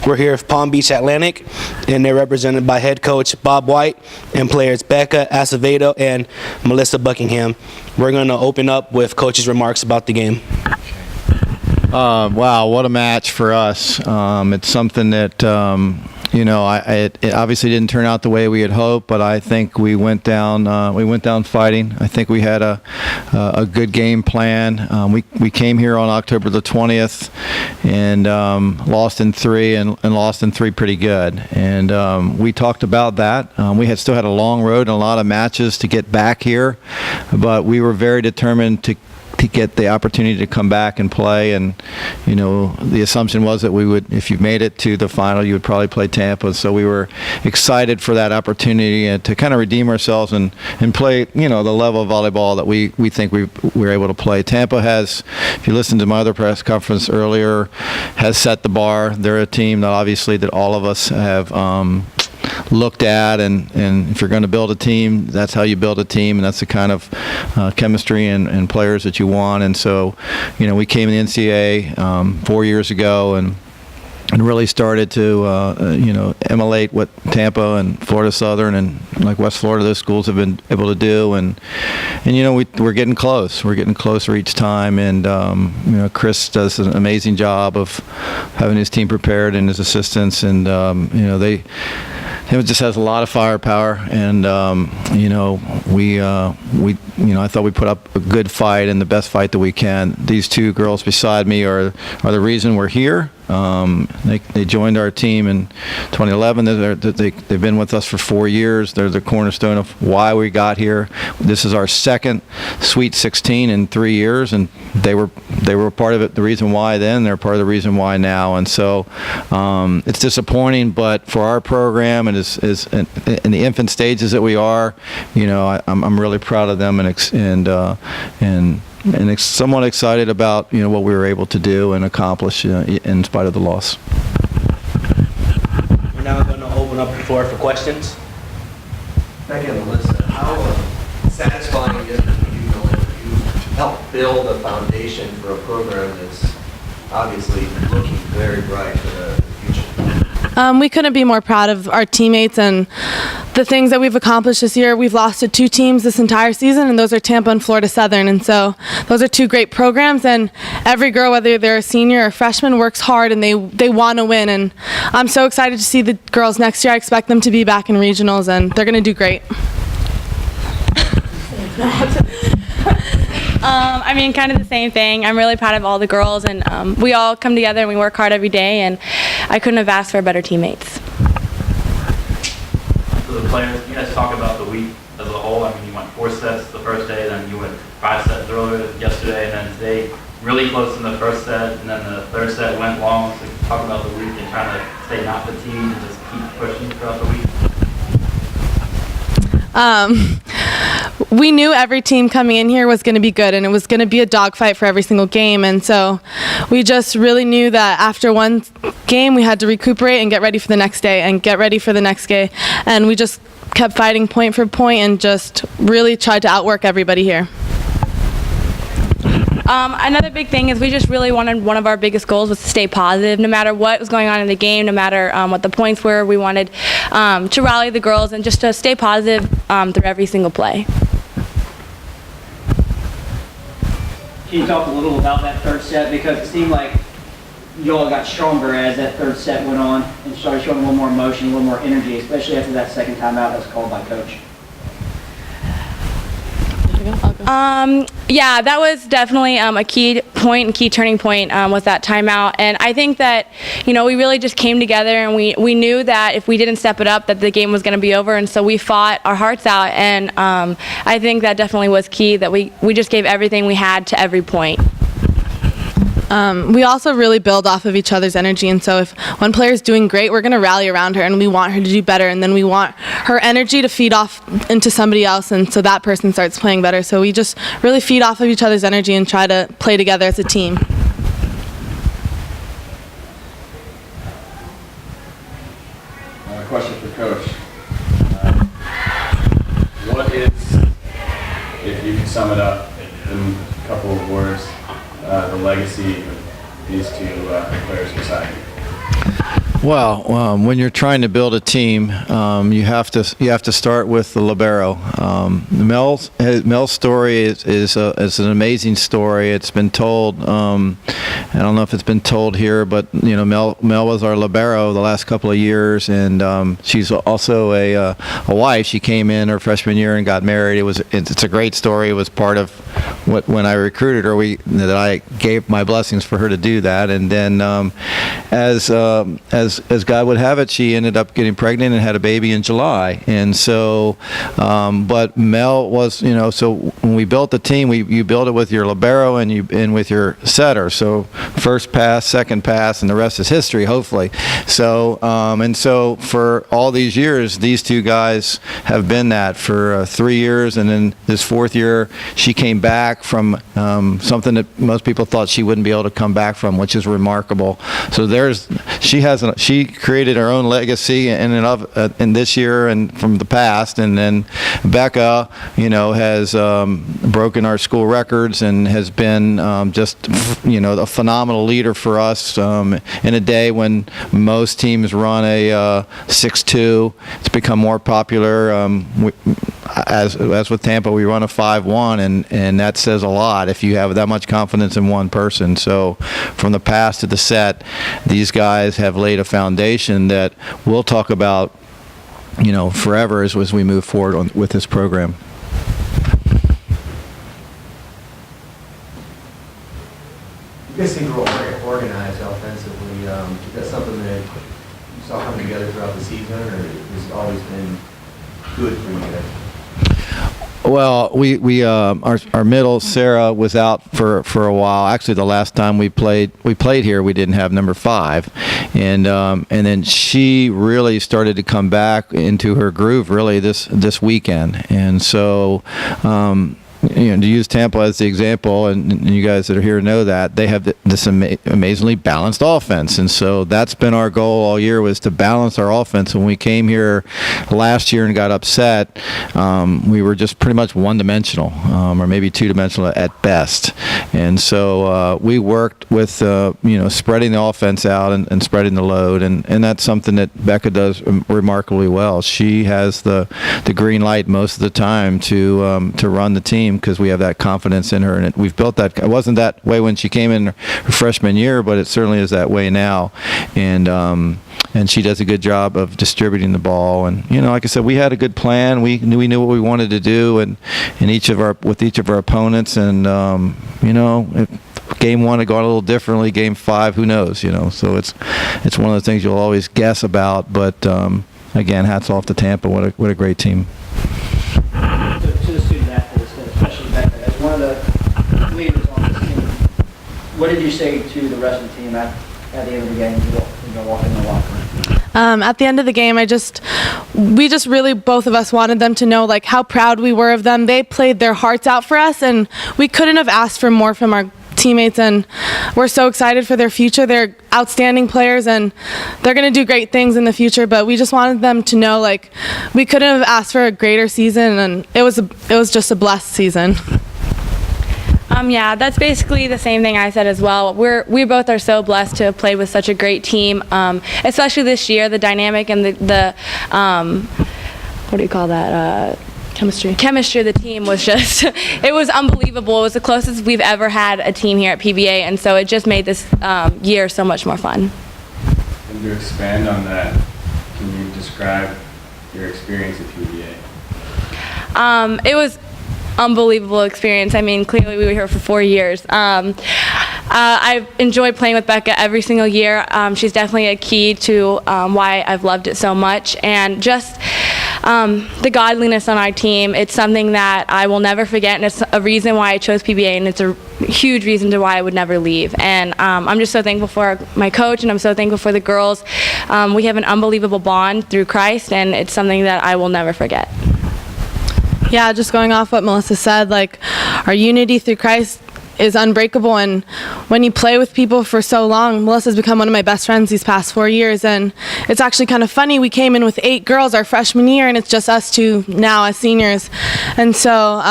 We're here with Palm Beach Atlantic, and they're represented by head coach Bob White and players Becca Acevedo and Melissa Buckingham. We're going to open up with coach's remarks about the game. Wow, what a match for us. It's something that, it obviously didn't turn out the way we had hoped, but I think we went down fighting. I think we had a good game plan. We came here on October the 20th and lost in 3 and lost in 3 pretty good. And we talked about that. We still had a long road and a lot of matches to get back here, but we were very determined to get the opportunity to come back and play. And the assumption was that we would, if you made it to the final, you would probably play Tampa. So we were excited for that opportunity and to kind of redeem ourselves and play the level of volleyball that we think we were able to play. Tampa has, if you listened to my other press conference earlier, has set the bar. They're a team that obviously that all of us have looked at, and if you're going to build a team, that's how you build a team, and that's the kind of chemistry and players that you want. And so, we came in the NCAA 4 years ago and really started to, emulate what Tampa and Florida Southern and like West Florida, those schools have been able to do. And we're getting close. We're getting closer each time. And, Chris does an amazing job of having his team prepared and his assistants. And, it just has a lot of firepower, and I thought we put up a good fight and the best fight that we can. These two girls beside me are the reason we're here. They joined our team in 2011. They've been with us for 4 years. They're the cornerstone of why we got here. This is our second Sweet 16 in 3 years, and they were part of it. The reason why then, they're part of the reason why now. And so it's disappointing, but for our program and is in the infant stages that we are, I'm really proud of them and somewhat excited about what we were able to do and accomplish in spite of the loss. We're now going to open up the floor for questions. Becky and Melissa, how satisfying is it for you knowing that you helped build a foundation for a program that's obviously looking very bright for the future? We couldn't be more proud of our teammates and the things that we've accomplished this year. We've lost to 2 teams this entire season, and those are Tampa and Florida Southern. And so those are 2 great programs, and every girl, whether they're a senior or a freshman, works hard and they want to win. And I'm so excited to see the girls next year. I expect them to be back in regionals, and they're going to do great. Kind of the same thing. I'm really proud of all the girls, and we all come together and we work hard every day, and I couldn't have asked for better teammates. So the players, you guys talk about the week as a whole. You went 4 sets the first day, then you went 5 sets earlier yesterday, and then today really close in the first set, and then the third set went long. So talk about the week and trying to stay not fatigued and just keep pushing throughout the week. We knew every team coming in here was going to be good, and it was going to be a dogfight for every single game. And so we just really knew that after one game, we had to recuperate and get ready for the next day and get ready for the next day. And we just kept fighting point for point and just really tried to outwork everybody here. Another big thing is we just really wanted, one of our biggest goals was to stay positive no matter what was going on in the game, no matter what the points were. We wanted to rally the girls and just to stay positive through every single play. Can you talk a little about that third set? Because it seemed like you all got stronger as that third set went on and started showing a little more emotion, a little more energy, especially after that second timeout that was called by Coach. Yeah, that was definitely a key point and key turning point with that timeout. And I think that, we really just came together, and we knew that if we didn't step it up, that the game was going to be over. And so we fought our hearts out. And I think that definitely was key, that we just gave everything we had to every point. We also really build off of each other's energy, and so if one player is doing great, we're going to rally around her, and we want her to do better, and then we want her energy to feed off into somebody else, and so that person starts playing better. So we just really feed off of each other's energy and try to play together as a team. Question for Coach. What is, if you can sum it up in a couple of words, the legacy of these 2 players beside you? Well, when you're trying to build a team, you have to start with the libero. Mel's story is an amazing story. It's been told. I don't know if it's been told here, but Mel was our libero the last couple of years, and she's also a wife. She came in her freshman year and got married. It's a great story. It was part of when I recruited her, that I gave my blessings for her to do that, and then as God would have it, she ended up getting pregnant and had a baby in July. And so, but Mel was, so when we built the team, you build it with your libero and with your setter. So first pass, second pass, and the rest is history, hopefully. So and so for all these years, these two guys have been that for 3 years, and then this 4th year, she came back from something that most people thought she wouldn't be able to come back from, which is remarkable. So she created her own legacy in this year and from the past, and then Becca, has broken our school records and has been just a phenomenal leader for us in a day when most teams run a 6-2. It's become more popular. As with Tampa, we run a 5-1, and that says a lot if you have that much confidence in one person. So from the pass to the set, these guys have laid a foundation that we'll talk about, forever as we move forward with this program. You guys seem real organized offensively. Is that something that you saw come together throughout the season, or has it always been good for you guys? Well, our middle, Sarah, was out for a while. Actually, the last time we played here, we didn't have number 5, and then she really started to come back into her groove really this weekend, and so. To use Tampa as the example, and you guys that are here know that they have this amazingly balanced offense, and so that's been our goal all year, was to balance our offense. When we came here last year and got upset, we were just pretty much one-dimensional, or maybe two-dimensional at best, and so we worked with spreading the offense out and spreading the load, and that's something that Becca does remarkably well. She has the green light most of the time to run the team, because we have that confidence in her, and we've built that. It wasn't that way when she came in her freshman year, but it certainly is that way now, and she does a good job of distributing the ball. And like I said, we had a good plan. We knew what we wanted to do, and with each of our opponents, and if game 1 had gone a little differently, game 5, who knows? So it's one of the things you'll always guess about. But again, hats off to Tampa. What a great team. To the student athletes, especially Becca, as one of the leaders on this team, what did you say to the rest of the team at the end of the game when you walk in the locker room? At the end of the game, we just really, both of us wanted them to know how proud we were of them. They played their hearts out for us, and we couldn't have asked for more from our teammates, and we're so excited for their future. They're outstanding players, and they're going to do great things in the future, but we just wanted them to know we couldn't have asked for a greater season, and it was just a blessed season. Yeah, that's basically the same thing I said as well. We both are so blessed to have played with such a great team, especially this year. The dynamic and the what do you call that? Chemistry of the team was just, it was unbelievable. It was the closest we've ever had a team here at PBA, and so it just made this year so much more fun. And to expand on that, can you describe your experience at PBA? It was unbelievable experience. I mean, clearly we were here for 4 years. I've enjoyed playing with Becca every single year. She's definitely a key to why I've loved it so much, and just the godliness on our team. It's something that I will never forget, and it's a reason why I chose PBA, and it's a huge reason to why I would never leave. And I'm just so thankful for my coach, and I'm so thankful for the girls. We have an unbelievable bond through Christ, and it's something that I will never forget. Yeah, just going off what Melissa said, our unity through Christ is unbreakable, and when you play with people for so long, Melissa's become one of my best friends these past 4 years, and it's actually kind of funny. We came in with 8 girls our freshman year, and it's just us 2 now as seniors, and so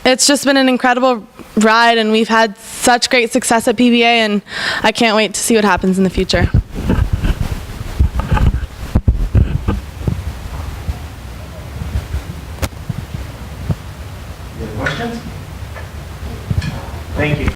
it's just been an incredible ride, and we've had such great success at PBA, and I can't wait to see what happens in the future. Any other questions? Thank you.